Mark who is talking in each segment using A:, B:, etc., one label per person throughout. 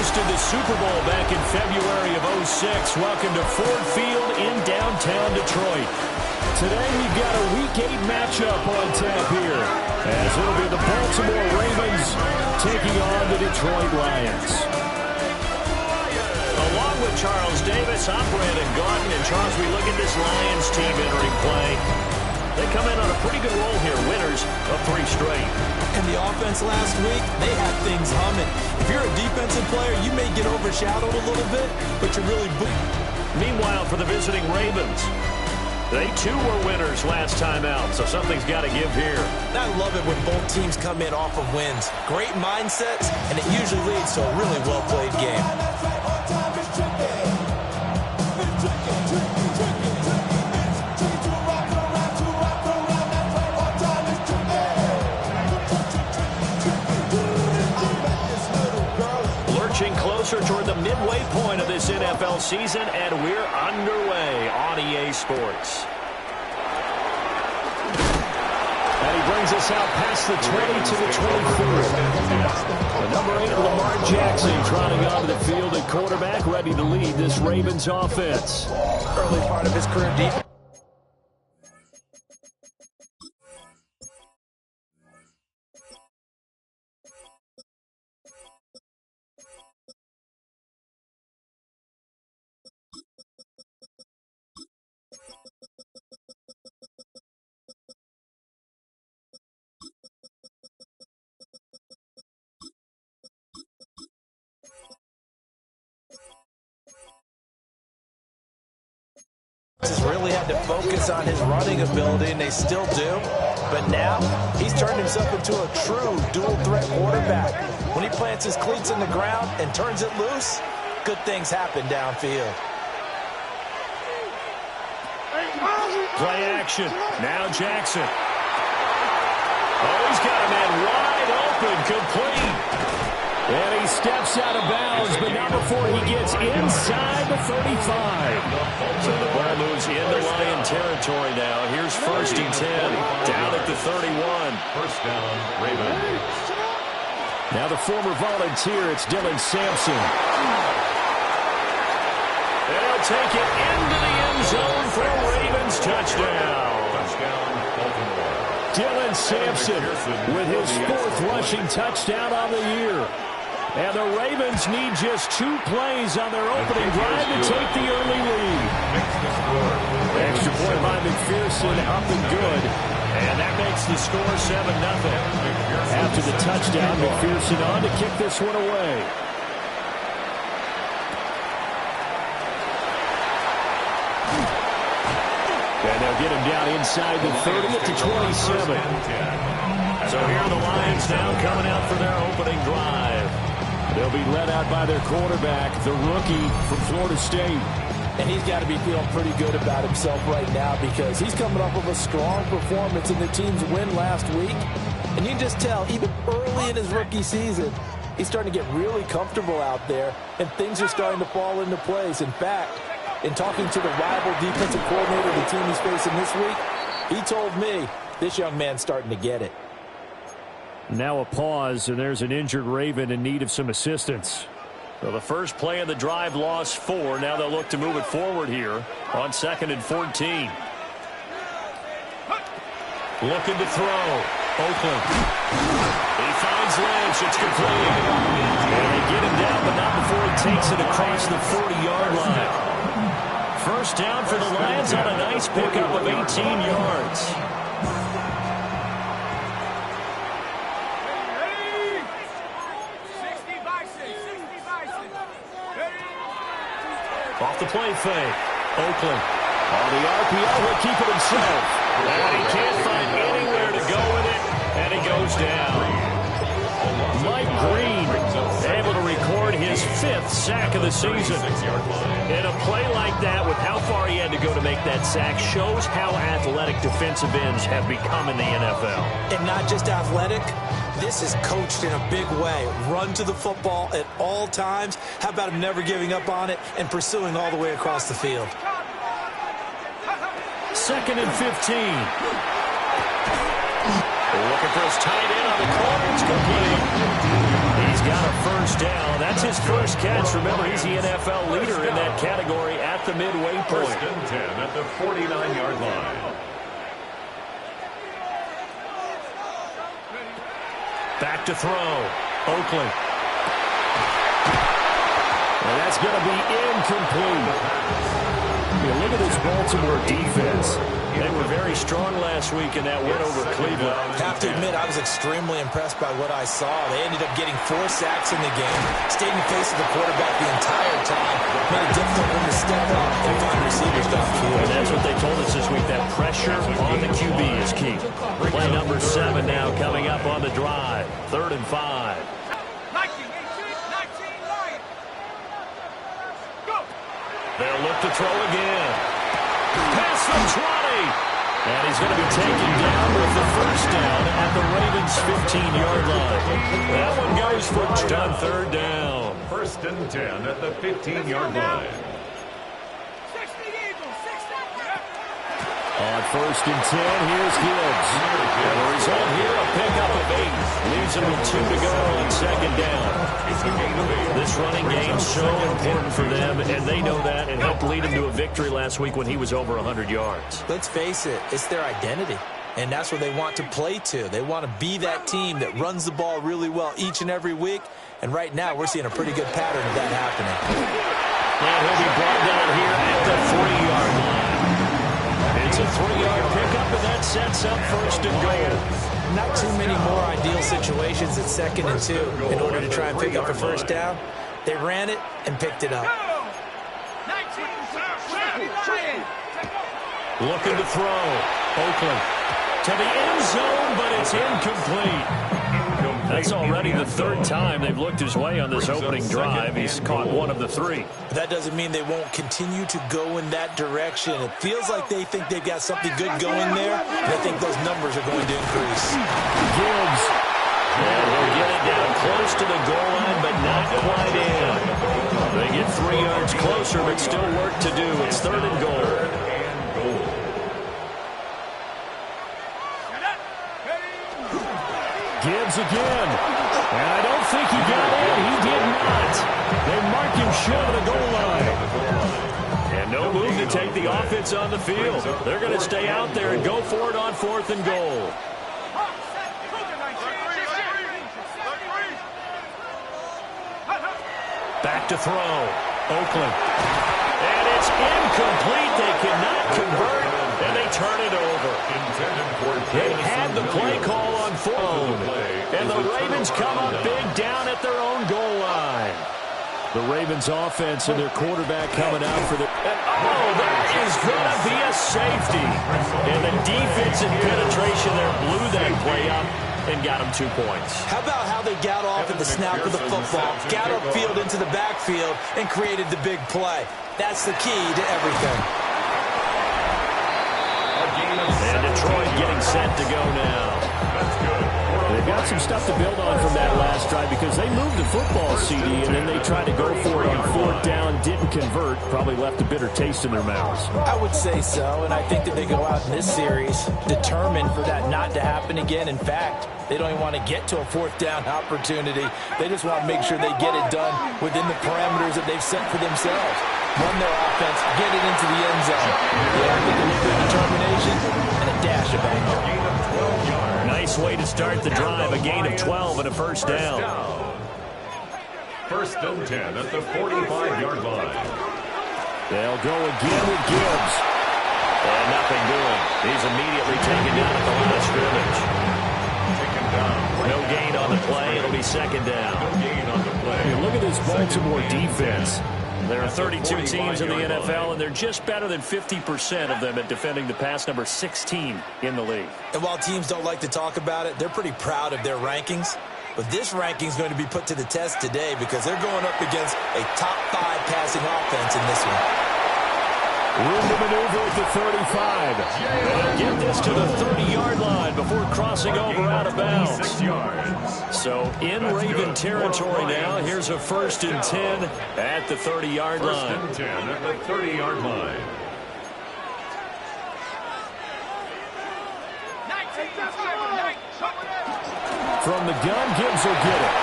A: hosted the Super Bowl back in February of '06. Welcome to Ford Field in downtown Detroit. Today we've got a Week 8 matchup on tap here, as it'll be the Baltimore Ravens taking on the Detroit Lions. Along with Charles Davis, I'm Brandon Gaudin. And Charles, we look at this Lions team entering play. They come in on a pretty good roll here, winners of 3 straight.
B: And the offense last week, they had things humming. If you're a defensive player, you may get overshadowed a little bit, but you're really
A: Meanwhile, for the visiting Ravens, they too were winners last time out, so something's got to give here.
B: I love it when both teams come in off of wins. Great mindsets, and it usually leads to a really well-played game.
A: Closer toward the midway point of this NFL season, and we're underway on EA Sports. And he brings us out past the 20 to the 24. The number 8, Lamar Jackson, trotting onto the field at quarterback, ready to lead this Ravens offense.
B: Early part of his career defense. Really had to focus on his running ability, and they still do. But now he's turned himself into a true dual-threat quarterback. When he plants his cleats in the ground and turns it loose, good things happen downfield.
A: Play action. Now Jackson. Oh, he's got a man wide open, complete. And he steps out of bounds, but not before he gets inside the 35. So the ball moves into Lion territory now. Here's 1st and 10, down at the 31.
C: First down, Ravens.
A: Now the former Volunteer, it's Dylan Sampson. They'll take it into the end zone for a Ravens touchdown.
C: Touchdown, Baltimore.
A: Dylan Sampson with his 4th rushing touchdown on the year. And the Ravens need just 2 plays on their opening drive to take the early lead. Extra point by McPherson, up and good. And that makes the score 7-0. After the touchdown, McPherson on to kick this one away. And they'll get him down inside the 30 to 27. So here are the Lions now coming out for their opening drive. They'll be led out by their quarterback, the rookie from Florida State.
B: And he's got to be feeling pretty good about himself right now, because he's coming off of a strong performance in the team's win last week. And you can just tell, even early in his rookie season, he's starting to get really comfortable out there, and things are starting to fall into place. In fact, in talking to the rival defensive coordinator of the team he's facing this week, he told me this young man's starting to get it.
A: Now a pause, and there's an injured Raven in need of some assistance. Well, the first play of the drive lost 4. Now they'll look to move it forward here on 2nd and 14. Looking to throw. Oakland. He finds Lynch. It's complete. And they get him down, but not before he takes it across the 40-yard line. First down for the Lions on a nice pickup of 18 yards. Off the play fake. Oakland on the RPO. He'll keep it himself. And he can't find anywhere to go with it. And he goes down. Mike Green able to record his 5th sack of the season. In a play like that, with how far he had to go to make that sack, shows how athletic defensive ends have become in the NFL.
B: And not just athletic. This is coached in a big way. Run to the football at all times. How about him never giving up on it and pursuing all the way across the field?
A: 2nd and 15. Looking for his tight end on the corner. It's complete. He's got a first down. That's his first catch. Remember, he's the NFL leader in that category at the midway point.
C: First and 10 at the 49-yard line.
A: Back to throw. Oakland. And that's going to be incomplete. Look at this Baltimore defense. They were very strong last week in that win over Cleveland.
B: Have to admit, I was extremely impressed by what I saw. They ended up getting 4 sacks in the game, stayed in the face of the quarterback the entire time, made it difficult for him to step up and find receivers downfield.
A: And that's what they told us this week, that pressure on the QB is key. Play number 7 now coming up on the drive. 3rd and 5. They'll look to throw again. Past the 20. And he's going to be taken down with the first down at the Ravens' 15-yard line. That one goes for on 3rd down.
C: First and 10 at the 15-yard line.
A: On 1st and 10, here's Gibbs. And the result here, a pickup of 8. Leaves him with 2 to go on 2nd down. This running game's so important for them, and they know that, and helped lead him to a victory last week when he was over 100 yards.
B: Let's face it, it's their identity, and that's what they want to play to. They want to be that team that runs the ball really well each and every week, and right now we're seeing a pretty good pattern of that happening.
A: And he'll be brought down here at the 3-yard line. It's a 3-yard pickup, and that sets up 1st and goal.
B: Not too many more ideal situations at 2nd and 2 in order to try and pick up a first down. They ran it and picked it up.
A: Looking to throw. Oakland to the end zone, but it's incomplete. That's already the 3rd time they've looked his way on this opening drive. He's caught 1 of the 3.
B: But that doesn't mean they won't continue to go in that direction. It feels like they think they've got something good going there, and I think those numbers are going to increase.
A: Gibbs. And we'll get it down close to the goal line, but not quite in. They get 3 yards closer, but still work to do. It's 3rd and goal. Gibbs again. And I don't think he got in. He did not. They mark him short of the goal line. And no move to take the offense on the field. They're going to stay out there and go for it on 4th and goal. Back to throw. Oakland. And it's incomplete. They cannot convert, and they turn it over. They had the play call on phone, and the Ravens come up big down at their own goal line. The Ravens offense and their quarterback coming out for the... Oh, that is going to be a safety. And the defensive penetration there blew that play up and got him 2 points.
B: How about how they got off at the snap of the football, got upfield into the backfield, and created the big play? That's the key to everything.
A: And Detroit getting set to go now. They've got some stuff to build on from that last drive because they moved the football, CD, and then they tried to go for it on 4th down, didn't convert, probably left a bitter taste in their mouths.
B: I would say so, and I think that they go out in this series determined for that not to happen again. In fact, they don't even want to get to a 4th down opportunity. They just want to make sure they get it done within the parameters that they've set for themselves. Run their offense, get it into the end zone. Yeah, I think a little bit of determination and a dash of anger.
A: Nice way to start the drive, a gain of 12 and a first down.
C: First and 10 at the 45-yard line.
A: They'll go again with Gibbs. And nothing doing. He's immediately taken down at the line of scrimmage.
C: Taken down.
A: No gain on the play. It'll be 2nd down.
C: No gain on the play.
A: Hey, look at this Baltimore defense. There are 32 teams in the NFL, and they're just better than 50% of them at defending the pass, number 16 in the league.
B: And while teams don't like to talk about it, they're pretty proud of their rankings. But this ranking is going to be put to the test today because they're going up against a top 5 passing offense in this one.
A: Room to maneuver at the 35. They'll get this to the 30-yard line before crossing over out of bounds.
C: 6 yards.
A: So in Raven territory now. Here's a 1st and 10 at the 30-yard line.
C: 1st and 10 at the 30-yard line.
A: From the gun, Gibbs will get it.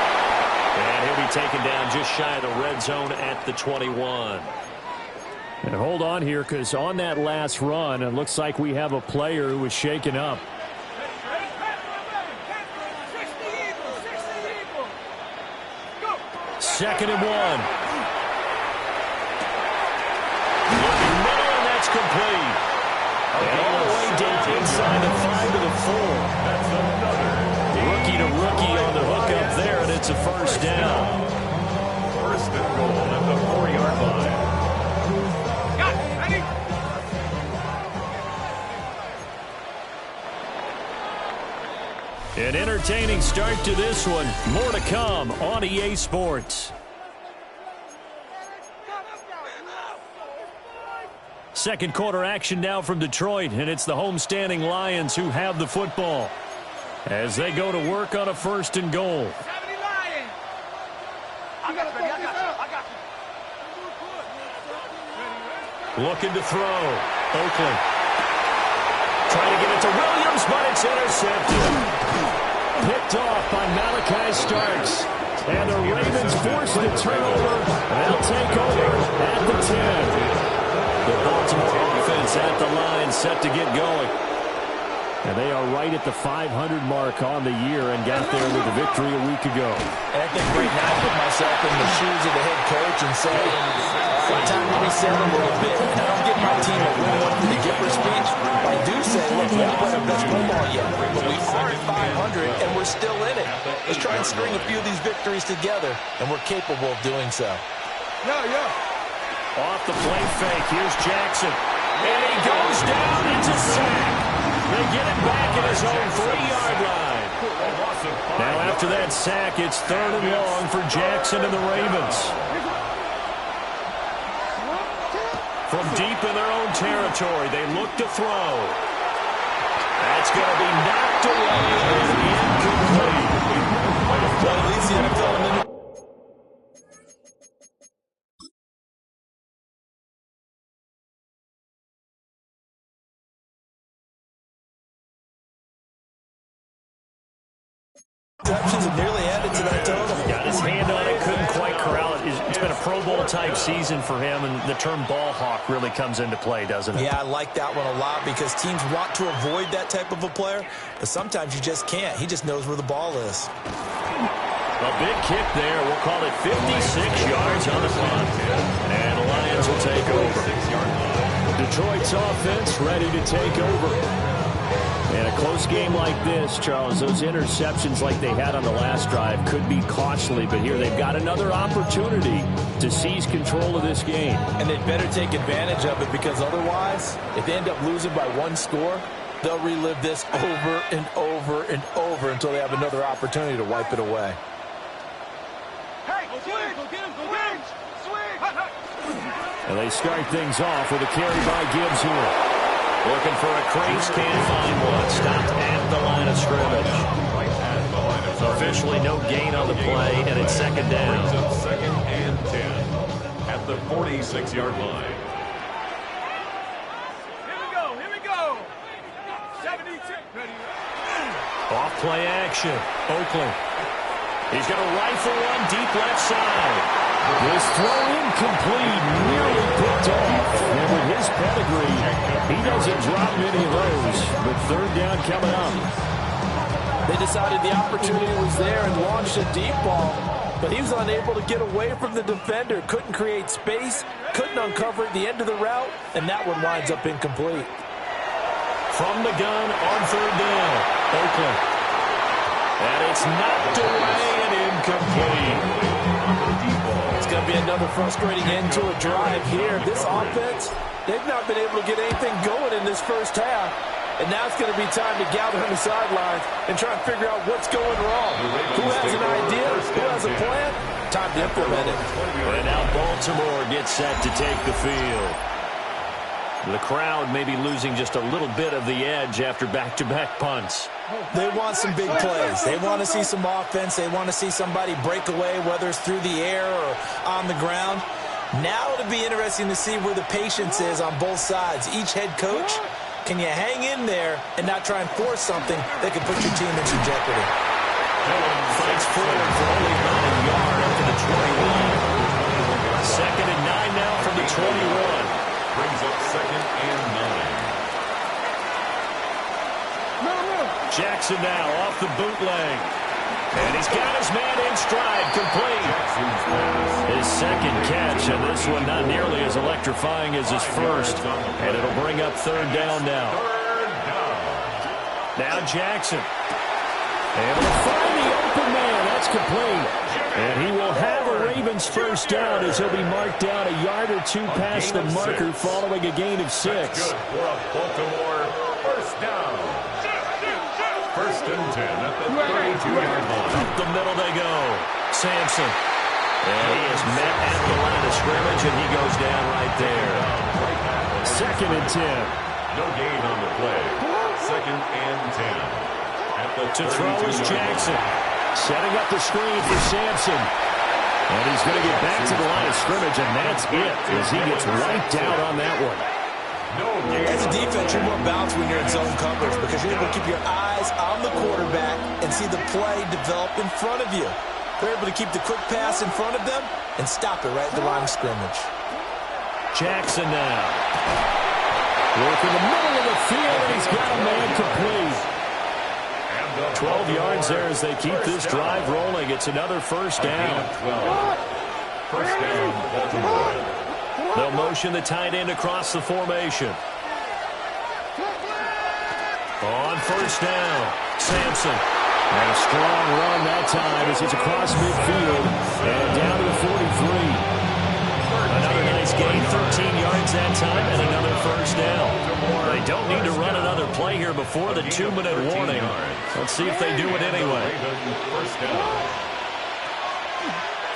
A: And he'll be taken down just shy of the red zone at the 21.
D: And hold on here, because on that last run, it looks like we have a player who was shaken up.
A: Second and 1. Looking middle, and that's complete. And all the way down inside the 5 to the 4.
C: That's another.
A: Rookie to rookie on the hook up there, and it's a first down.
C: First and goal at the 4-yard line.
A: An entertaining start to this one. More to come on EA Sports. Second quarter action now from Detroit, and it's the homestanding Lions who have the football as they go to work on a first and goal. Looking to throw. Oakland. Trying to get it to Williams, but it's intercepted. Picked off by Malachi Starks. And the Ravens force the turnover. They'll take over at the 10. The Baltimore offense at the line, set to get going.
D: And they are right at the 500 mark on the year and got there with a victory a week ago.
B: And I think right now I put myself in the shoes of the head coach and say, it's time to reset a little bit. And I don't give my team a win for the Gipper speech. I do say, look, we haven't played our best football yet, but we are at 500 and we're still in it. Let's try and string a few of these victories together, and we're capable of doing so.
A: Off the play fake, here's Jackson. And he goes down, it's a sack. They get it back at his own 3-yard line. Now after that sack, it's third and long for Jackson and the Ravens. From deep in their own territory, they look to throw. That's going to be knocked away and incomplete.
B: Well, at least the NFL interceptions have nearly added to that total.
A: Got his hand on it, couldn't quite corral it. It's been a Pro Bowl type season for him, and the term ball hawk really comes into play, doesn't it?
B: Yeah, I like that one a lot because teams want to avoid that type of a player, but sometimes you just can't. He just knows where the ball is.
A: A big kick there. We'll call it 56 yards on the punt. And the Lions will take over.
D: Detroit's offense ready to take over. And a close game like this, Charles, those interceptions like they had on the last drive could be costly, but here they've got another opportunity to seize control of this game.
B: And they'd better take advantage of it because otherwise, if they end up losing by one score, they'll relive this over and over and over until they have another opportunity to wipe it away.
E: Hey, go get him, swing!
D: And they start things off with a carry by Gibbs here.
A: Looking for a crease, can't find one. Stopped at the line of scrimmage. Officially no gain on the play, and it's second down.
C: Second and 10 at the 46-yard line.
E: Here we go. 72.
A: Off play action. Oakland. He's going to rifle one deep left side.
D: This throw incomplete, nearly picked off. And with his pedigree, he doesn't drop many of those. But third down coming up.
B: They decided the opportunity was there and launched a deep ball, but he was unable to get away from the defender. Couldn't create space, couldn't uncover at the end of the route, and that one winds up incomplete.
A: From the gun on third down, Oakland. And it's knocked away and incomplete.
B: It's going to be another frustrating end to a drive here. This offense, they've not been able to get anything going in this first half. And now it's going to be time to gather on the sidelines and try and figure out what's going wrong. Who has an idea? Who has a plan? Time to implement it.
A: And now Baltimore gets set to take the field. The crowd may be losing just a little bit of the edge after back-to-back punts.
B: They want some big plays. They want to see some offense. They want to see somebody break away, whether it's through the air or on the ground. Now it'll be interesting to see where the patience is on both sides. Each head coach, can you hang in there and not try and force something that could put your team into jeopardy?
D: Fights forward for only about a yard up to the 20 line. 2nd and 9 now from the 21.
C: Brings up 2nd and 9.
D: Jackson now off the bootleg. And he's got his man in stride, complete. His 2nd catch, and this one not nearly as electrifying as his first. And it'll bring up 3rd down now. Now Jackson. Able to find the open man. That's complete. And he will have a Ravens first down as he'll be marked down a yard or two past the marker following a gain of 6.
C: That's good for a Baltimore first down. 1st and 10 at the 32-yard line.
D: Up the middle they go. Sampson. And he is met at the line of scrimmage, and he goes down right there. 2nd and 10.
C: No gain on the play. 2nd and 10.
D: To throw is Jackson. Setting up the screen for Sampson. And he's going to get back to the line of scrimmage, and that's it as he gets wiped out on that one.
B: As a defense, you're more balanced when you're in zone coverage because you're able to keep your eyes on the quarterback and see the play develop in front of you. They're able to keep the quick pass in front of them and stop it right at the line of scrimmage.
D: Jackson now. Work in the middle of the field, and he's got a man complete. 12 yards there as they keep this drive rolling. It's another first down.
C: First down, Baltimore.
D: They'll motion the tight end across the formation. On first down, Sampson. And a strong run that time as he's across midfield and down to the 43. Another nice gain, 13 yards that time, and another first down. They don't need to run another play here before the 2-minute warning. Let's see if they do it anyway.
C: First down.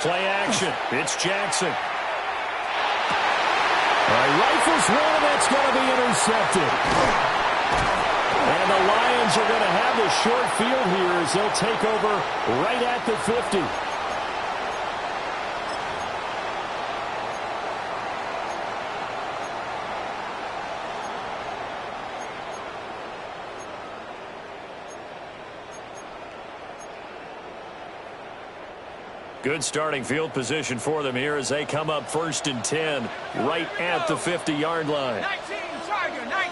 D: Play action. It's Jackson. Rifles one, and that's going to be intercepted. And the Lions are going to have the short field here as they'll take over right at the 50. Good starting field position for them here as they come up 1st and 10 right at the 50-yard line.
E: 19, Tiger, 19.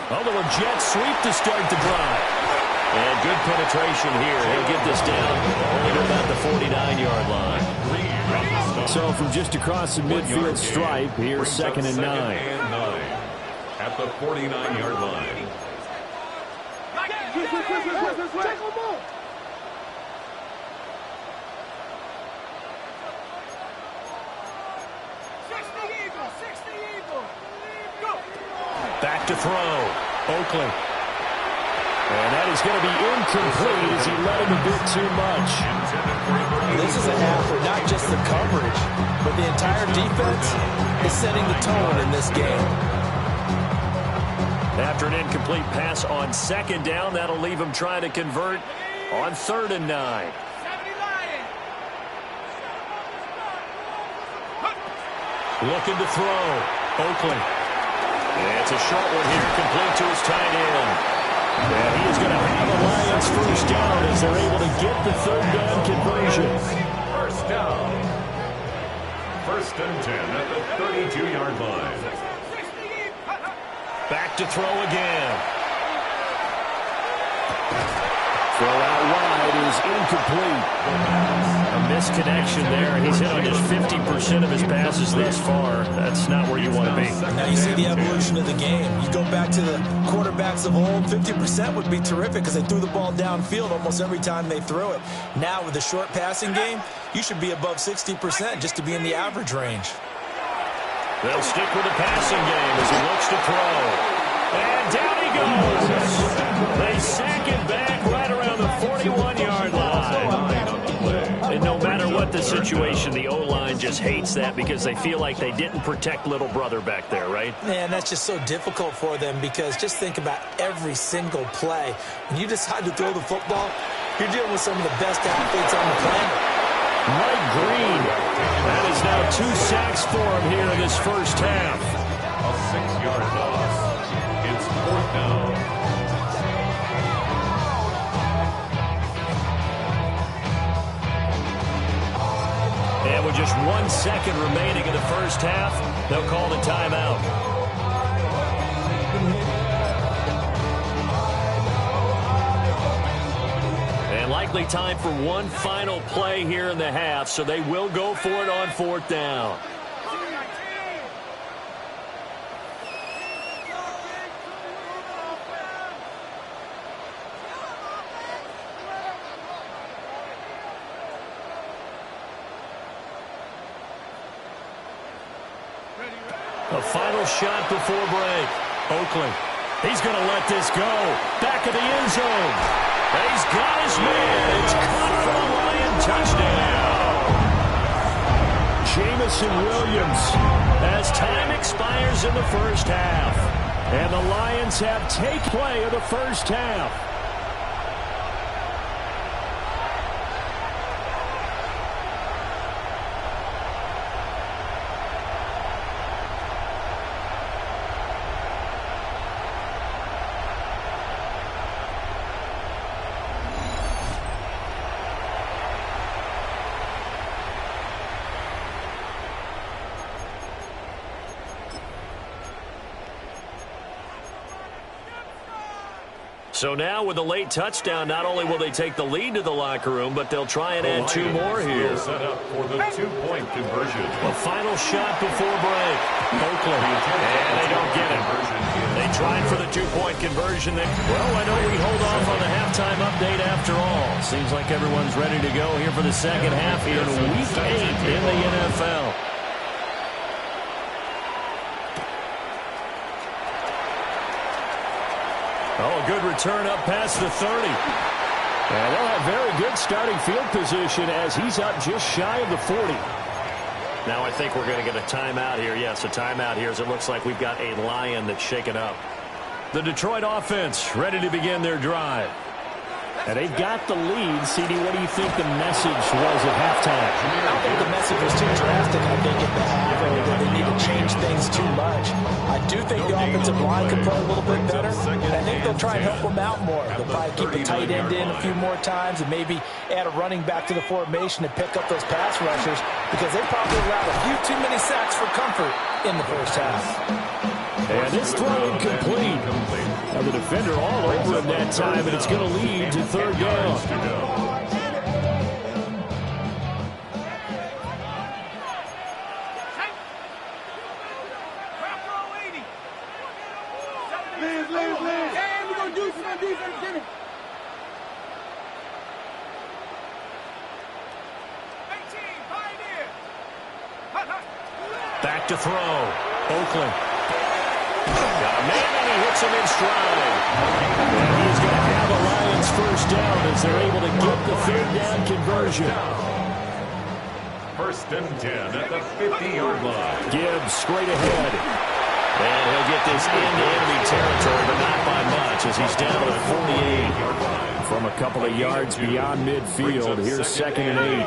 D: Oh, the jet sweep to start the drive. And good penetration here. He'll get this down only to about the 49-yard line. So from just across the midfield stripe, here's 2nd and 9.
C: At the 49-yard line.
D: Back to throw. Oakley. And that is going to be incomplete as he let him a bit too much.
B: This is a half where not just the coverage, but the entire defense is setting the tone in this game.
D: After an incomplete pass on 2nd down, that'll leave him trying to convert on 3rd and 9. Looking to throw. Oakley. And it's a short one here, complete to his tight end. And he is going to have a Lions first down as they're able to get the 3rd down conversion.
C: First down. 1st and 10 at the 32-yard line.
D: Back to throw again. Throw out wide is incomplete. A misconnection there. He's hit on just 50% of his passes thus far. That's not where you want to be.
B: Now you see the evolution of the game. You go back to the quarterbacks of old, 50% would be terrific because they threw the ball downfield almost every time they threw it. Now with the short passing game, you should be above 60% just to be in the average range.
D: They'll stick with the passing game as he looks to throw. And down he goes. They sack it back right around the 41-yard line. And no matter what the situation, the O-line just hates that because they feel like they didn't protect little brother back there, right?
B: Man, that's just so difficult for them because just think about every single play. When you decide to throw the football, you're dealing with some of the best athletes on the planet.
D: Mike Green. That is now 2 sacks for him here in this first half.
C: A 6-yard loss. It's 4th down.
D: just 1 second remaining in the first half. They'll call the timeout. And likely time for one final play here in the half, so they will go for it on 4th down. A final shot before break. Oakland. He's going to let this go. Back of the end zone. He's got his man. It's caught for a Lion touchdown. Jamison Williams as time expires in the first half. And the Lions have taken play of the first half. So now with a late touchdown, not only will they take the lead to the locker room, but they'll try and add 2 more here.
C: Set up for the 2-point conversion.
D: A final shot before break. Oakland. And they don't get it. They tried for the 2-point conversion. Well, why don't we hold off on the halftime update after all? Seems like everyone's ready to go here for the second half in Week 8 in the NFL. Oh, a good return up past the 30. And they'll have very good starting field position as he's up just shy of the 40. Now I think we're going to get a timeout here. Yes, a timeout here as it looks like we've got a Lion that's shaken up. The Detroit offense ready to begin their drive. And they've got the lead. CD, what do you think the message was at halftime?
B: I don't think the message was too drastic. I think at the half they need to change things too much. I do think the offensive line could play a little bit better. And I think they'll try and help them out more. They'll probably keep a tight end in a few more times and maybe add a running back to the formation and pick up those pass rushers because they probably allowed a few too many sacks for comfort in the first half.
D: And this throw incomplete. Now the defender all over him that time, and it's going to lead to 3rd down.
E: Hey, we're going to do some defense.
D: Back to throw. Oakland. Got a man, and he hits him in stride. And he's going to have a Lions first down as they're able to get the 3rd down conversion.
C: 1st and 10 at the 50-yard line.
D: Gibbs straight ahead. And he'll get this into enemy territory, but not by much as he's down to the 48. From a couple of yards beyond midfield, here's 2nd and 8.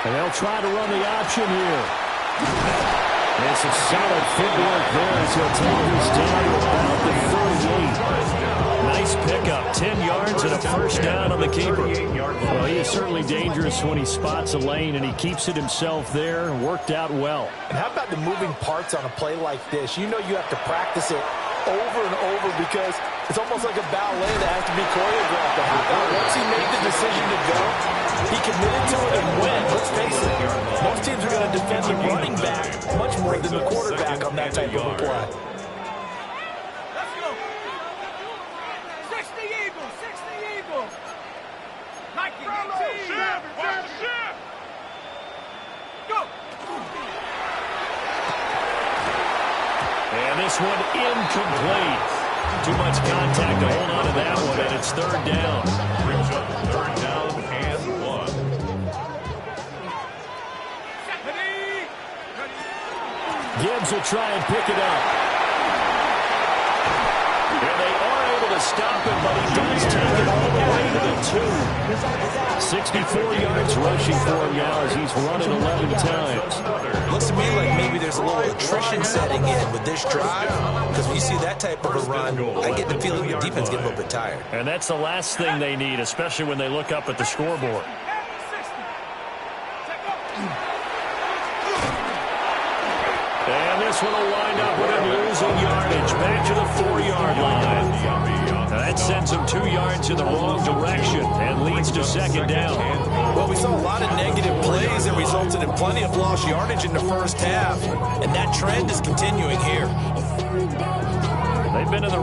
D: And they'll try to run the option here. And some solid footwork there as he'll take this down to about the 38. Nice pickup, 10 yards and a first down on the keeper. Well, he is certainly dangerous when he spots a lane, and he keeps it himself there and worked out well.
B: And how about the moving parts on a play like this? You know you have to practice it over and over because it's almost like a ballet that has to be choreographed. But how about once he made the decision to go, he committed to it and went. Let's face it, most teams are going to defend the running back much more than the quarterback on that type of a play.
E: Let's go. 60 Eagles, 60 Eagles. Nike, shift. Go.
D: And this one incomplete. Too much contact to hold on to that one, and it's 3rd down.
C: 3rd down and 1.
D: Gibbs will try and pick it up. And they are able to to stop him, but he does take it all the way to the 2. 64 yards rushing for him now as he's running 11 times.
B: Looks to me like maybe there's a little attrition setting in with this drive, because when you see that type of a run, I get the feeling the defense getting a little bit tired.
D: And that's the last thing they need, especially when they look up at the scoreboard. And this one will wind up with him losing yardage back to the 4-yard line. Now that sends him 2 yards in the wrong direction and leads to second down.
B: Well, we saw a lot of negative plays that resulted in plenty of lost yardage in the first half, and that trend is continuing here.
D: They've been in the